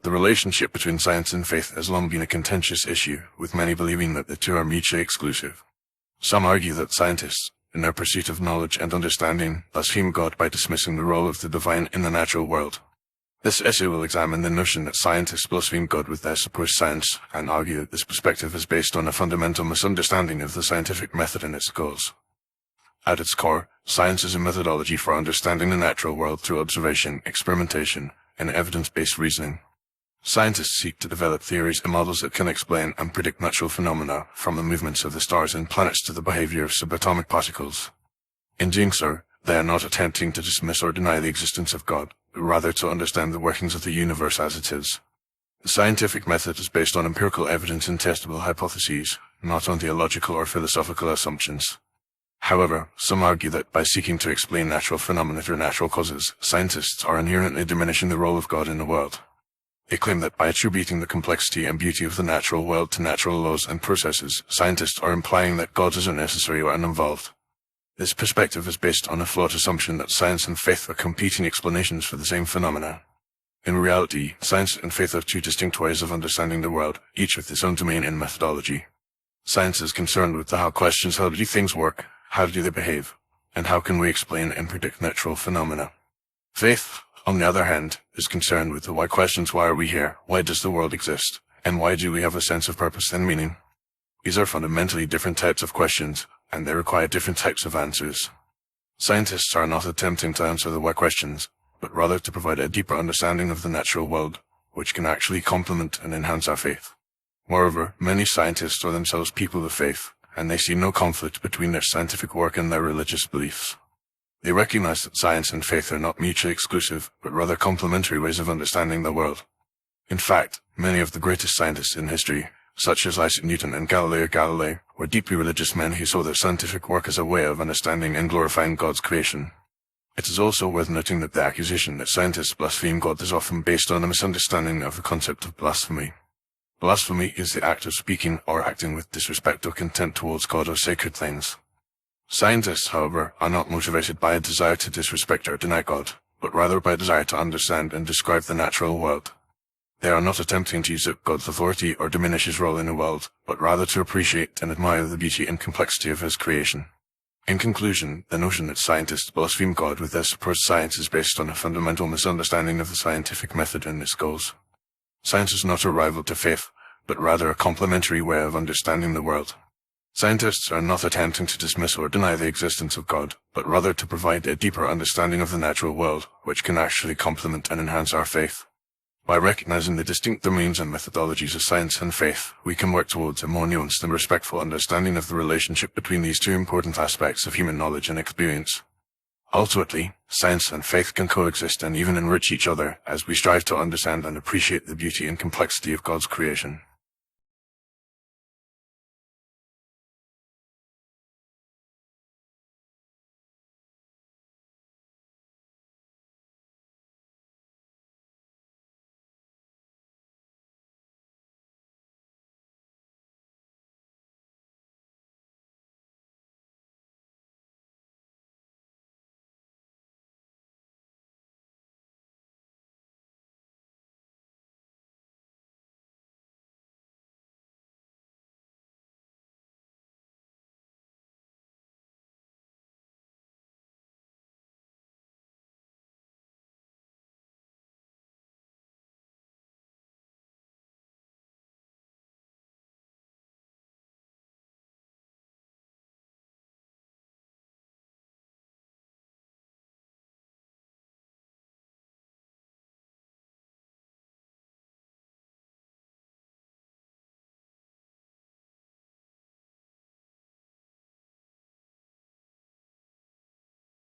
The relationship between science and faith has long been a contentious issue, with many believing that the two are mutually exclusive. Some argue that scientists, in their pursuit of knowledge and understanding, blaspheme God by dismissing the role of the divine in the natural world. This essay will examine the notion that scientists blaspheme God with their supposed science, and argue that this perspective is based on a fundamental misunderstanding of the scientific method and its goals. At its core, science is a methodology for understanding the natural world through observation, experimentation, and evidence-based reasoning. Scientists seek to develop theories and models that can explain and predict natural phenomena, from the movements of the stars and planets to the behavior of subatomic particles. In doing so, they are not attempting to dismiss or deny the existence of God, but rather to understand the workings of the universe as it is. The scientific method is based on empirical evidence and testable hypotheses, not on theological or philosophical assumptions. However, some argue that by seeking to explain natural phenomena through natural causes, scientists are inherently diminishing the role of God in the world. They claim that by attributing the complexity and beauty of the natural world to natural laws and processes, scientists are implying that God is unnecessary or uninvolved. This perspective is based on a flawed assumption that science and faith are competing explanations for the same phenomena. In reality, science and faith are two distinct ways of understanding the world, each with its own domain and methodology. Science is concerned with the how questions: how do things work, how do they behave, and how can we explain and predict natural phenomena. Faith, on the other hand, is concerned with the why questions: why are we here, why does the world exist, and why do we have a sense of purpose and meaning? These are fundamentally different types of questions, and they require different types of answers. Scientists are not attempting to answer the why questions, but rather to provide a deeper understanding of the natural world, which can actually complement and enhance our faith. Moreover, many scientists are themselves people of faith, and they see no conflict between their scientific work and their religious beliefs. They recognize that science and faith are not mutually exclusive, but rather complementary ways of understanding the world. In fact, many of the greatest scientists in history, such as Isaac Newton and Galileo Galilei, were deeply religious men who saw their scientific work as a way of understanding and glorifying God's creation. It is also worth noting that the accusation that scientists blaspheme God is often based on a misunderstanding of the concept of blasphemy. Blasphemy is the act of speaking or acting with disrespect or contempt towards God or sacred things. Scientists, however, are not motivated by a desire to disrespect or deny God, but rather by a desire to understand and describe the natural world. They are not attempting to usurp God's authority or diminish his role in the world, but rather to appreciate and admire the beauty and complexity of his creation. In conclusion, the notion that scientists blaspheme God with their supposed science is based on a fundamental misunderstanding of the scientific method and its goals. Science is not a rival to faith, but rather a complementary way of understanding the world. Scientists are not attempting to dismiss or deny the existence of God, but rather to provide a deeper understanding of the natural world, which can actually complement and enhance our faith. By recognizing the distinct domains and methodologies of science and faith, we can work towards a more nuanced and respectful understanding of the relationship between these two important aspects of human knowledge and experience. Ultimately, science and faith can coexist and even enrich each other as we strive to understand and appreciate the beauty and complexity of God's creation.